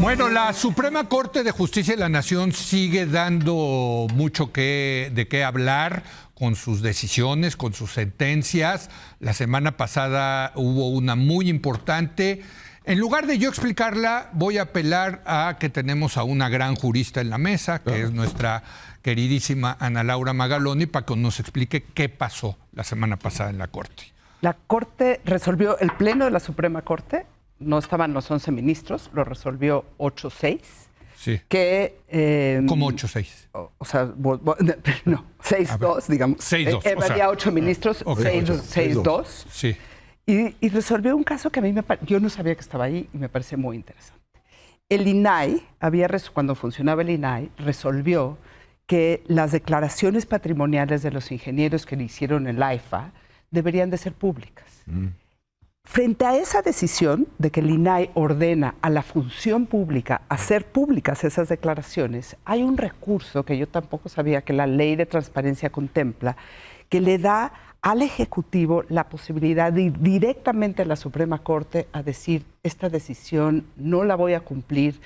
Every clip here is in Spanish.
Bueno, la Suprema Corte de Justicia de la Nación sigue dando mucho de qué hablar con sus decisiones, con sus sentencias. La semana pasada hubo una muy importante. En lugar de yo explicarla, voy a apelar a que tenemos a una gran jurista en la mesa, que es nuestra queridísima Ana Laura Magaloni, para que nos explique qué pasó la semana pasada en la Corte. La Corte resolvió, el Pleno de la Suprema Corte, no estaban los 11 ministros, lo resolvió 8-6. Sí. Que, ¿Cómo 8-6? O sea, no, 6-2, digamos. 6-2. Había 8 ministros, 6-2. Sí. Y resolvió un caso que a mí yo no sabía que estaba ahí y me parece muy interesante. El INAI, cuando funcionaba el INAI, resolvió que las declaraciones patrimoniales de los ingenieros que le hicieron el AIFA deberían de ser públicas. Frente a esa decisión de que el INAI ordena a la función pública hacer públicas esas declaraciones, hay un recurso que yo tampoco sabía que la Ley de Transparencia contempla, que le da al Ejecutivo la posibilidad de ir directamente a la Suprema Corte a decir: esta decisión no la voy a cumplir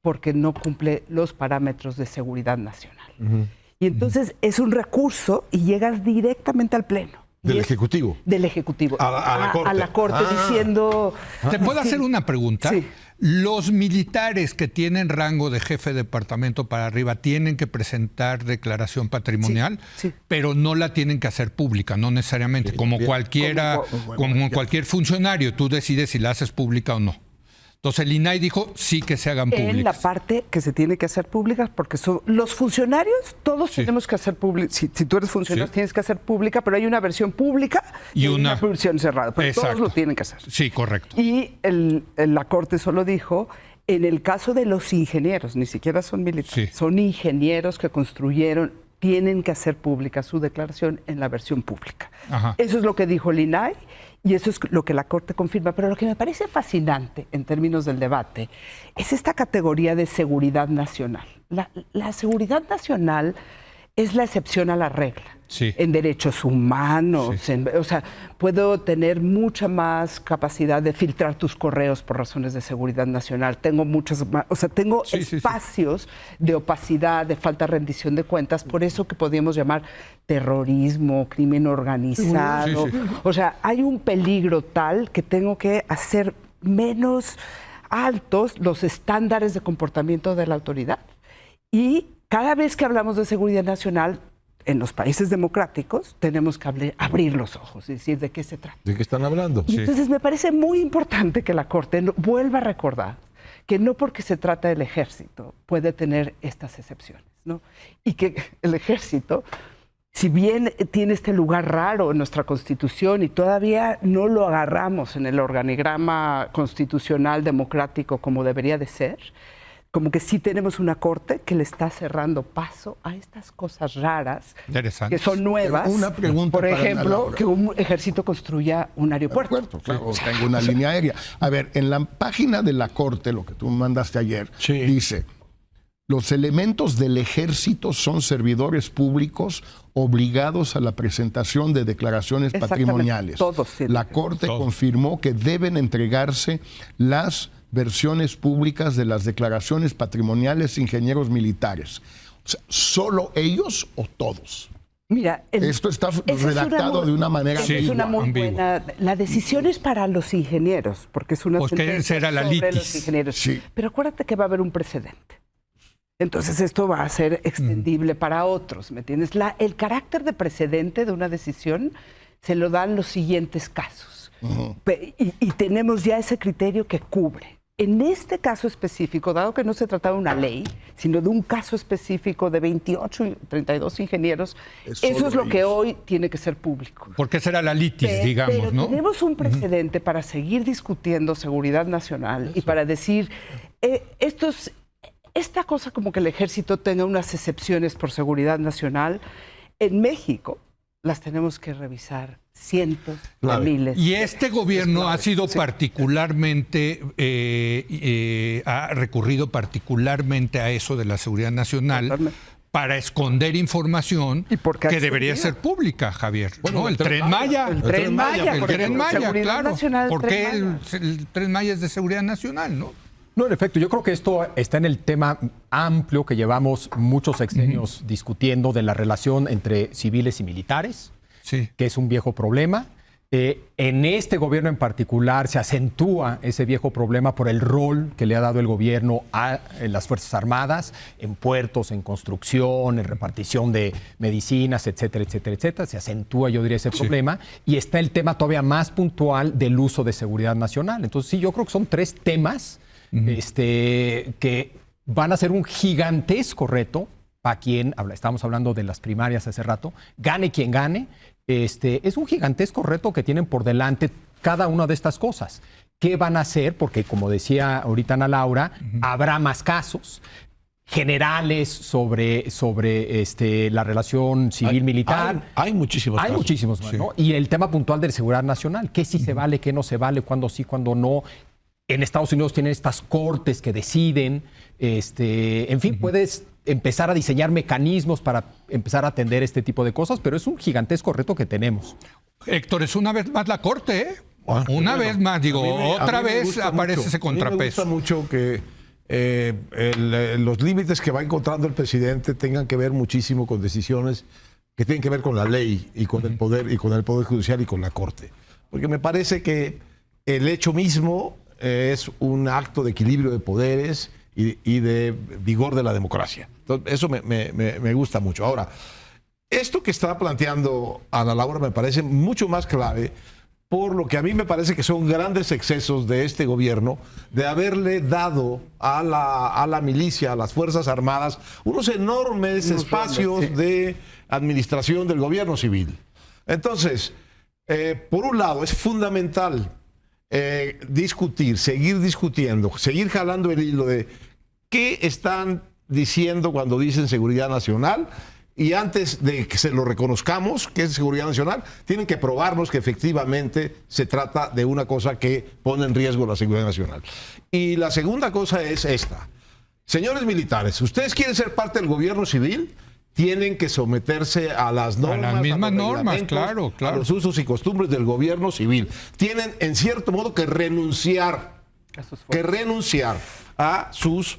porque no cumple los parámetros de seguridad nacional. Y entonces es un recurso y llegas directamente al Pleno. ¿Del Ejecutivo? Del Ejecutivo. A la Corte. A la Corte diciendo... ¿Te puedo hacer una pregunta? Sí. Los militares que tienen rango de jefe de departamento para arriba tienen que presentar declaración patrimonial, sí. Pero no la tienen que hacer pública, no necesariamente. Como cualquier funcionario, tú decides si la haces pública o no. Entonces el INAI dijo sí que se hagan públicas. En la parte que se tiene que hacer públicas, porque son los funcionarios, todos tenemos que hacer pública. Si tú eres funcionario, tienes que hacer pública, pero hay una versión pública y una versión cerrada. Pero todos lo tienen que hacer. Sí, correcto. Y la Corte solo dijo, en el caso de los ingenieros, ni siquiera son militares, son ingenieros que construyeron, tienen que hacer pública su declaración en la versión pública. Ajá. Eso es lo que dijo el INAI. Y eso es lo que la Corte confirma. Pero lo que me parece fascinante en términos del debate es esta categoría de seguridad nacional. La seguridad nacional es la excepción a la regla. Sí. En derechos humanos. Sí. O sea, puedo tener mucha más capacidad de filtrar tus correos por razones de seguridad nacional. Tengo muchas más, tengo espacios de opacidad, de falta de rendición de cuentas, por eso que podríamos llamar terrorismo, crimen organizado. O sea, hay un peligro tal que tengo que hacer menos altos los estándares de comportamiento de la autoridad. Y cada vez que hablamos de seguridad nacional, en los países democráticos tenemos que abrir los ojos y decir de qué se trata. ¿De qué están hablando? Y entonces me parece muy importante que la Corte vuelva a recordar que no porque se trata del ejército puede tener estas excepciones, ¿no? Y que el ejército, si bien tiene este lugar raro en nuestra Constitución y todavía no lo agarramos en el organigrama constitucional democrático como debería de ser, como que sí tenemos una Corte que le está cerrando paso a estas cosas raras que son nuevas. Una pregunta, por ejemplo, que un ejército construya un aeropuerto. Claro, tengo una línea aérea. A ver, en la página de la Corte, lo que tú mandaste ayer, dice: los elementos del ejército son servidores públicos obligados a la presentación de declaraciones patrimoniales. Todos. La Corte confirmó que deben entregarse las versiones públicas de las declaraciones patrimoniales de ingenieros militares. O sea, ¿solo ellos o todos? Mira, esto está redactado de una manera es una muy buena. La decisión es para los ingenieros, porque es una sentencia sobre los ingenieros. Sí. Pero acuérdate que va a haber un precedente. Entonces esto va a ser extendible para otros, ¿me entiendes? El carácter de precedente de una decisión se lo dan los siguientes casos. Y tenemos ya ese criterio que cubre. En este caso específico, dado que no se trataba de una ley, sino de un caso específico de 28 y 32 ingenieros, eso es lo que hoy tiene que ser público. Porque esa era la litis, digamos, pero ¿no? Tenemos un precedente para seguir discutiendo seguridad nacional y para decir, esta cosa como que el ejército tenga unas excepciones por seguridad nacional, en México las tenemos que revisar cientos de miles. Y este gobierno ha sido particularmente, ha recurrido particularmente a eso de la seguridad nacional para esconder información que debería ser pública, Javier. Bueno, ¿no? El Tren Maya. El Tren Maya, claro. ¿Por qué el Tren Maya es de seguridad nacional, no? No, en efecto, yo creo que esto está en el tema amplio que llevamos muchos sexenios discutiendo de la relación entre civiles y militares, que es un viejo problema. En este gobierno en particular se acentúa ese viejo problema por el rol que le ha dado el gobierno a las Fuerzas Armadas, en puertos, en construcción, en repartición de medicinas, etcétera, etcétera, etcétera. Se acentúa, yo diría, ese problema. Y está el tema todavía más puntual del uso de seguridad nacional. Entonces, sí, yo creo que son 3 temas que van a ser un gigantesco reto para quien, estamos hablando de las primarias hace rato, gane quien gane. Es un gigantesco reto que tienen por delante cada una de estas cosas. ¿Qué van a hacer? Porque, como decía ahorita Ana Laura, habrá más casos generales sobre la relación civil-militar. Hay muchísimos casos. Hay muchísimos más, ¿no? Y el tema puntual de seguridad nacional. ¿Qué sí se vale, qué no se vale, cuándo sí, cuándo no? En Estados Unidos tienen estas cortes que deciden. En fin, puedes empezar a diseñar mecanismos para empezar a atender este tipo de cosas, pero es un gigantesco reto que tenemos. Héctor, es una vez más la Corte, ¿eh? Una vez más, digo, otra vez aparece ese contrapeso. A mí me gusta mucho que los límites que va encontrando el presidente tengan que ver muchísimo con decisiones que tienen que ver con la ley y con el poder judicial y con la Corte. Porque me parece que el hecho mismo es un acto de equilibrio de poderes y de vigor de la democracia. Entonces, eso me gusta mucho. Ahora, esto que está planteando Ana Laura me parece mucho más clave por lo que a mí me parece que son grandes excesos de este gobierno de haberle dado a la milicia, a las Fuerzas Armadas, unos enormes espacios de administración del gobierno civil. Entonces, por un lado, es fundamental discutir, seguir discutiendo, seguir jalando el hilo de qué están diciendo cuando dicen seguridad nacional, y antes de que se lo reconozcamos, que es seguridad nacional, tienen que probarnos que efectivamente se trata de una cosa que pone en riesgo la seguridad nacional. Y la segunda cosa es esta. Señores militares, ¿ustedes quieren ser parte del gobierno civil? Tienen que someterse a las normas, a las mismas normas, claro. A los usos y costumbres del gobierno civil. Tienen, en cierto modo, que renunciar a sus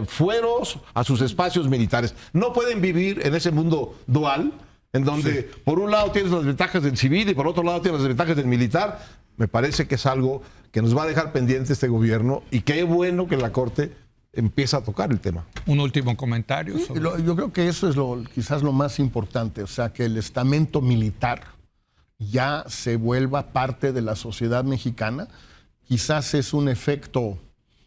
fueros, a sus espacios militares. No pueden vivir en ese mundo dual, en donde por un lado tienes las ventajas del civil y por otro lado tienes las ventajas del militar. Me parece que es algo que nos va a dejar pendiente este gobierno, y qué bueno que la Corte empieza a tocar el tema. Un último comentario. Yo creo que eso es quizás lo más importante, o sea, que el estamento militar ya se vuelva parte de la sociedad mexicana. Quizás es un efecto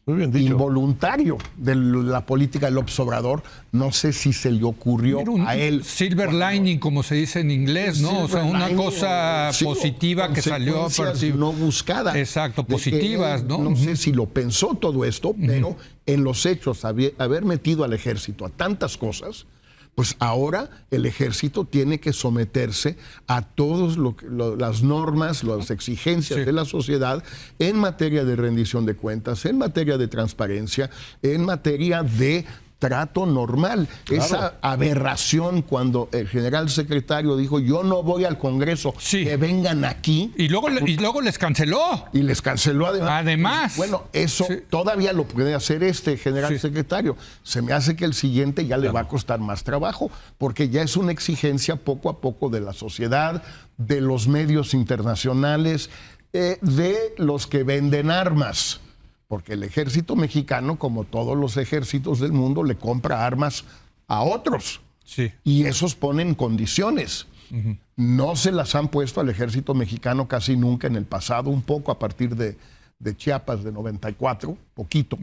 involuntario de la política del López Obrador. No sé si se le ocurrió a él. Silver lining, como se dice en inglés, ¿no? O sea, una cosa positiva que salió a partir. No buscada. Exacto, positivas, ¿no? No sé si lo pensó todo esto, pero en los hechos, haber metido al ejército a tantas cosas, pues ahora el ejército tiene que someterse a todas las normas, las exigencias de la sociedad en materia de rendición de cuentas, en materia de transparencia, en materia de trato normal. Claro. Esa aberración cuando el general secretario dijo: yo no voy al Congreso, que vengan aquí. Y luego les canceló. Y les canceló además. Bueno, eso todavía lo puede hacer este general secretario. Se me hace que el siguiente ya le va a costar más trabajo, porque ya es una exigencia poco a poco de la sociedad, de los medios internacionales, de los que venden armas. Porque el ejército mexicano, como todos los ejércitos del mundo, le compra armas a otros. Y esos ponen condiciones. No se las han puesto al ejército mexicano casi nunca en el pasado, un poco a partir de Chiapas de 94, poquito.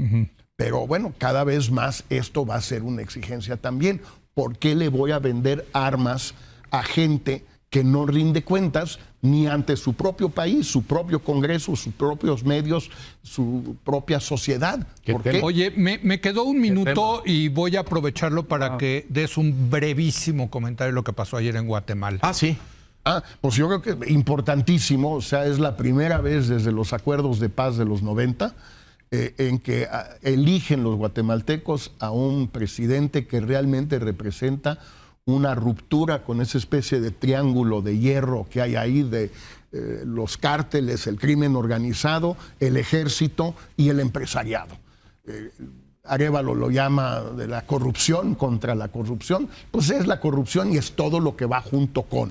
Pero bueno, cada vez más esto va a ser una exigencia también. ¿Por qué le voy a vender armas a gente que no rinde cuentas ni ante su propio país, su propio Congreso, sus propios medios, su propia sociedad? Oye, me quedó un minuto y voy a aprovecharlo para que des un brevísimo comentario de lo que pasó ayer en Guatemala. Pues yo creo que importantísimo, o sea, es la primera vez desde los acuerdos de paz de los 90 en que eligen los guatemaltecos a un presidente que realmente representa una ruptura con esa especie de triángulo de hierro que hay ahí de los cárteles, el crimen organizado, el ejército y el empresariado. Arévalo lo llama de la corrupción contra la corrupción, pues es la corrupción y es todo lo que va junto con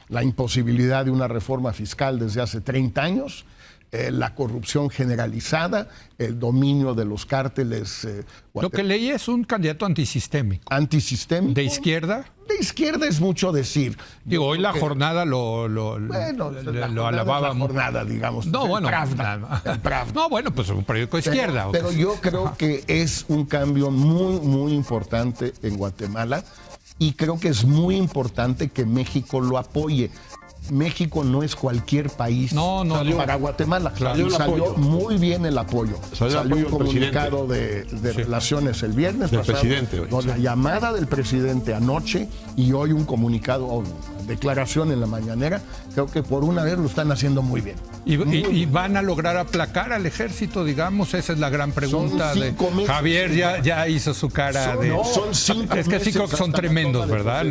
la imposibilidad de una reforma fiscal desde hace 30 años, la corrupción generalizada, el dominio de los cárteles. Lo que leí es un candidato antisistémico. ¿Antisistémico? ¿De izquierda? De izquierda es mucho decir. Digo, hoy la jornada lo alababa. La jornada, digamos. No, bueno. El Pravda. No, bueno, pues un periódico de izquierda. Pero yo creo que es un cambio muy, muy importante en Guatemala y creo que es muy importante que México lo apoye. México no es cualquier país para Guatemala. Claro. Y salió muy bien el apoyo. Salió un comunicado de relaciones el viernes del pasado, presidente hoy. con la llamada del presidente anoche y hoy un comunicado, declaración en la mañanera. Creo que por una vez lo están haciendo muy bien. Y van a lograr aplacar al ejército, digamos, esa es la gran pregunta. Son 5 meses. Javier ya hizo su cara son 5 meses. Es que sí creo que son tremendos, ¿verdad?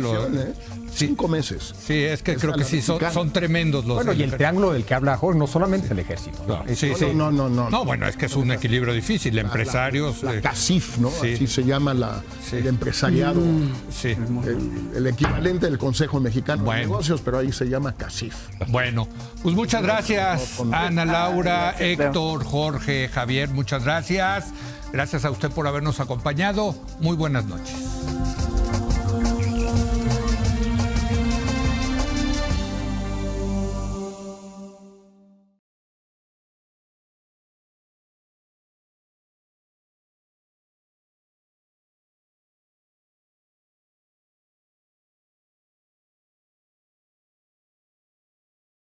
5 meses. Sí, es que creo que sí, son tremendos los. Bueno, y el triángulo del que habla Jorge no solamente es el ejército. ¿No? Sí. No, bueno, es que es un equilibrio difícil. Empresarios. La CACIF, ¿no? Sí. Así se llama el empresariado. Sí. El equivalente del Consejo Mexicano Bueno. de Negocios, pero ahí se llama CACIF. Bueno, pues muchas gracias, Ana Laura, Héctor, Jorge, Javier, muchas gracias. Gracias a usted por habernos acompañado. Muy buenas noches.